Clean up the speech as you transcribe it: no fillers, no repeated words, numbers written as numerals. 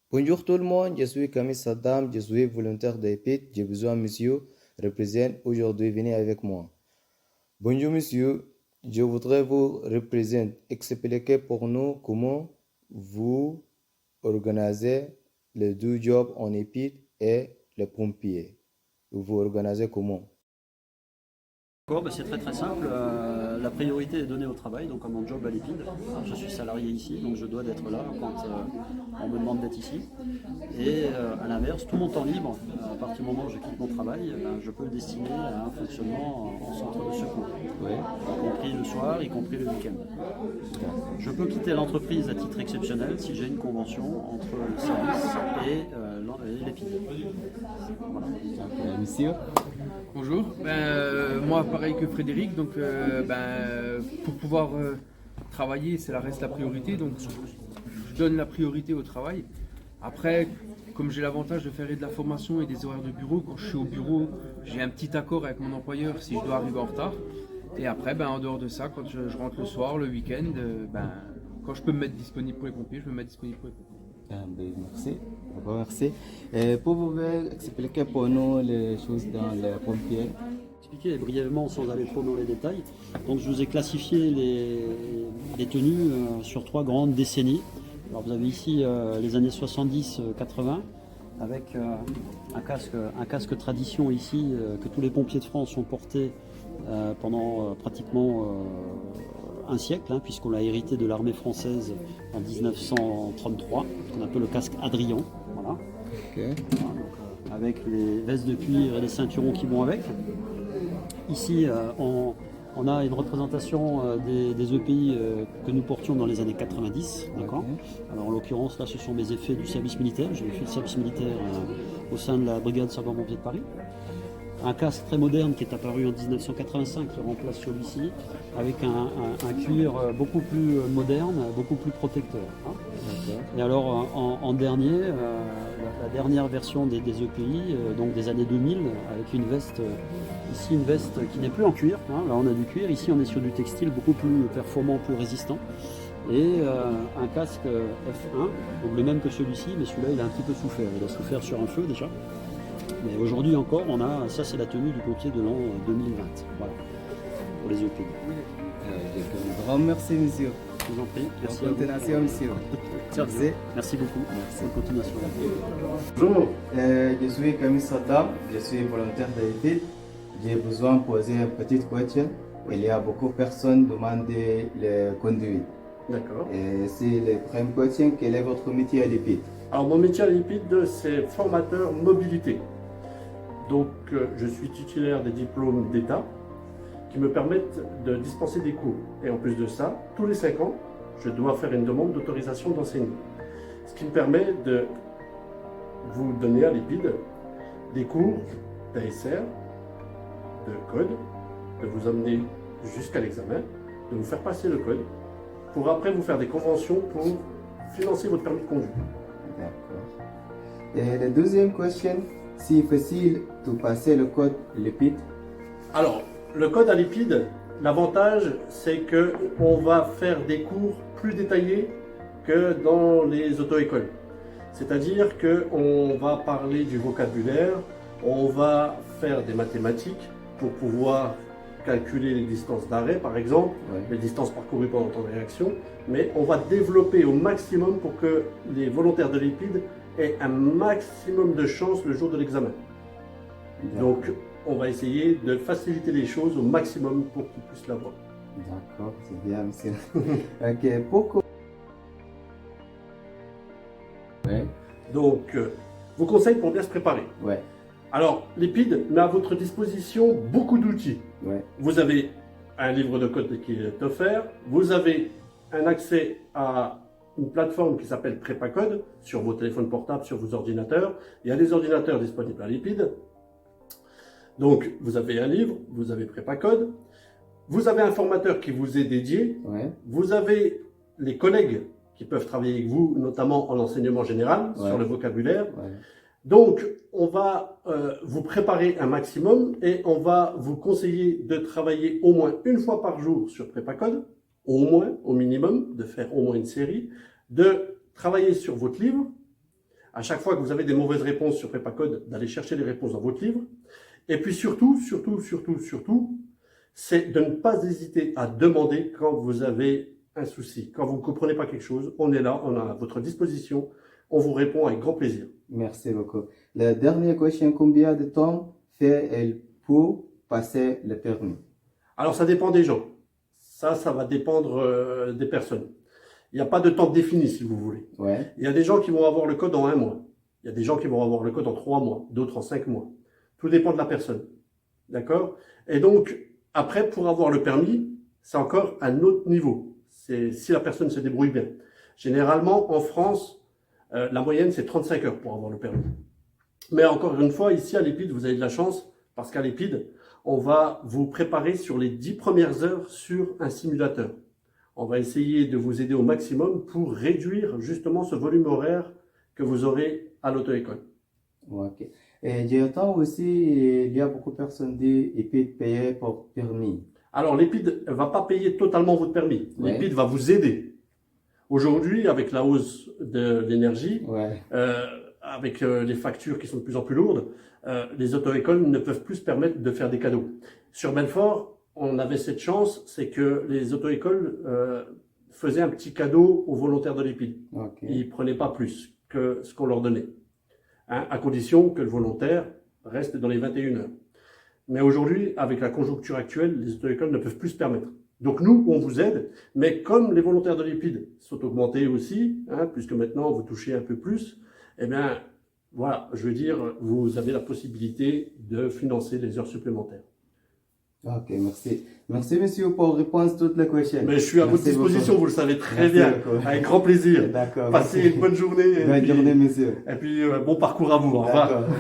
Bonjour tout le monde, je suis Camille Saddam, je suis volontaire d'EPIT. J'ai besoin, monsieur, représente aujourd'hui, venez avec moi. Bonjour, monsieur, je voudrais vous représenter, expliquer pour nous comment vous organisez les deux jobs en EPIT et les pompiers. Vous organisez comment? D'accord, c'est très très simple. La priorité est donnée au travail, donc à mon job à l'Épide. Je suis salarié ici, donc je dois d'être là quand on me demande d'être ici. Et à l'inverse, tout mon temps libre, à partir du moment où je quitte mon travail, je peux le destiner à un fonctionnement en centre de secours, Oui, y compris le soir, y compris le week-end. Je peux quitter l'entreprise à titre exceptionnel si j'ai une convention entre le service et l'Épide. Voilà. monsieur. Bonjour, moi pareil que Frédéric, donc pour pouvoir travailler, reste la priorité, donc je donne la priorité au travail. Après, comme j'ai l'avantage de faire de la formation et des horaires de bureau, quand je suis au bureau, j'ai un petit accord avec mon employeur si je dois arriver en retard. Et après, en dehors de ça, quand je rentre le soir, le week-end, quand je peux me mettre disponible pour les pompiers, je me mets disponible pour les pompiers. Merci. D'accord, merci. Pouvez-vous expliquer pour nous les choses dans les pompiers? Expliquer brièvement sans aller trop dans les détails. Donc je vous ai classifié les tenues sur 3 grandes décennies. Alors vous avez ici les années 70-80 avec un casque tradition ici que tous les pompiers de France ont porté pendant pratiquement un siècle, puisqu'on l'a hérité de l'armée française en 1933, qu'on appelle le casque Adrien. Voilà. Okay. Voilà, donc, avec les vestes de cuir et les ceinturons qui vont avec. Ici, on a une représentation des EPI que nous portions dans les années 90. D'accord. Alors, en l'occurrence, là, ce sont mes effets du service militaire. J'ai fait le service militaire au sein de la brigade sapeurs-pompiers de Paris. Un casque très moderne qui est apparu en 1985, qui remplace celui-ci, avec un cuir beaucoup plus moderne, beaucoup plus protecteur. Et alors, en dernier, la dernière version des EPI, donc des années 2000, avec une veste, ici une veste qui n'est plus en cuir, là on a du cuir, ici on est sur du textile beaucoup plus performant, plus résistant, et un casque F1, donc le même que celui-ci, mais celui-là il a un petit peu souffert, il a souffert sur un feu déjà. Mais aujourd'hui encore, ça c'est la tenue du pompier de l'an 2020, voilà, pour les EPI. Un grand merci, monsieur. Je vous en prie. Merci Bonne continuation, monsieur. Merci. Merci beaucoup. Merci. Bonne continuation. Bonjour, je suis Camille Saddam, je suis volontaire d'EPIT. J'ai besoin de poser une petite question. Il y a beaucoup de personnes qui demandent le conduite. D'accord. Et c'est le premier question, quel est votre métier à l'EPIT? Alors mon métier à l'EPID, c'est formateur mobilité. Donc je suis titulaire des diplômes d'État qui me permettent de dispenser des cours. Et en plus de ça, tous les 5 ans, je dois faire une demande d'autorisation d'enseigner. Ce qui me permet de vous donner à l'EPID des cours d'ASR, de code, de vous amener jusqu'à l'examen, de vous faire passer le code, pour après vous faire des conventions pour financer votre permis de conduire. D'accord. Et la deuxième question, c'est facile de passer le code l'EPIT? Alors, le code à l'EPID, l'avantage, c'est qu'on va faire des cours plus détaillés que dans les auto-écoles. C'est-à-dire qu'on va parler du vocabulaire, on va faire des mathématiques pour pouvoir calculer les distances d'arrêt, par exemple, les distances parcourues pendant le temps de réaction, mais on va développer au maximum pour que les volontaires de l'EPID aient un maximum de chances le jour de l'examen. Donc, on va essayer de faciliter les choses au maximum pour qu'ils puissent l'avoir. D'accord, c'est bien, monsieur. Ok, pourquoi? Ouais. Donc, vos conseils pour bien se préparer. Ouais. Alors, l'EPID met à votre disposition beaucoup d'outils. Ouais. Vous avez un livre de code qui est offert, vous avez un accès à une plateforme qui s'appelle PrépaCode sur vos téléphones portables, sur vos ordinateurs. Il y a des ordinateurs disponibles à l'EPID. Donc, vous avez un livre, vous avez PrépaCode, vous avez un formateur qui vous est dédié, vous avez les collègues qui peuvent travailler avec vous, notamment en enseignement général, sur le vocabulaire. Donc, on va vous préparer un maximum et on va vous conseiller de travailler au moins une fois par jour sur PrépaCode, au moins, au minimum, de faire au moins une série, de travailler sur votre livre, à chaque fois que vous avez des mauvaises réponses sur Prepacode, d'aller chercher les réponses dans votre livre. Et puis surtout, c'est de ne pas hésiter à demander quand vous avez un souci. Quand vous ne comprenez pas quelque chose, on est là, on est à votre disposition, on vous répond avec grand plaisir. Merci beaucoup. La dernière question, combien de temps fait-elle pour passer le permis? Alors ça dépend des gens. Ça va dépendre des personnes. Il n'y a pas de temps défini si vous voulez. Ouais. Il y a des gens qui vont avoir le code en 1 mois. Il y a des gens qui vont avoir le code en 3 mois, d'autres en 5 mois. Tout dépend de la personne. D'accord? Et donc, après, pour avoir le permis, c'est encore un autre niveau. C'est si la personne se débrouille bien. Généralement, en France, la moyenne, c'est 35 heures pour avoir le permis. Mais encore une fois, ici à l'EPID, vous avez de la chance, parce qu'à l'EPID, on va vous préparer sur les 10 premières heures sur un simulateur. On va essayer de vous aider au maximum pour réduire justement ce volume horaire que vous aurez à l'auto-école. Ok. Et j'entends aussi, il y a beaucoup de personnes qui EPID payer pour permis. Alors, l'EPID ne va pas payer totalement votre permis. Ouais. L'EPID va vous aider. Aujourd'hui, avec la hausse de l'énergie, Ouais. avec les factures qui sont de plus en plus lourdes, les auto-écoles ne peuvent plus se permettre de faire des cadeaux. Sur Belfort, on avait cette chance, c'est que les auto-écoles faisaient un petit cadeau aux volontaires de l'EPID. Ok. Ils ne prenaient pas plus que ce qu'on leur donnait, hein, à condition que le volontaire reste dans les 21 heures. Mais aujourd'hui, avec la conjoncture actuelle, les auto-écoles ne peuvent plus se permettre. Donc nous, on vous aide, mais comme les volontaires de l'EPID sont augmentés aussi, hein, puisque maintenant vous touchez un peu plus, eh bien, voilà, je veux dire, vous avez la possibilité de financer les heures supplémentaires. Ok, merci. Merci, monsieur, pour répondre à toutes les questions. Mais je suis à votre Merci disposition, beaucoup. vous le savez très Merci bien, beaucoup. avec grand plaisir. D'accord. Passez merci. une bonne journée. Bonne journée, monsieur. Et puis bon parcours à vous. Au revoir. D'accord.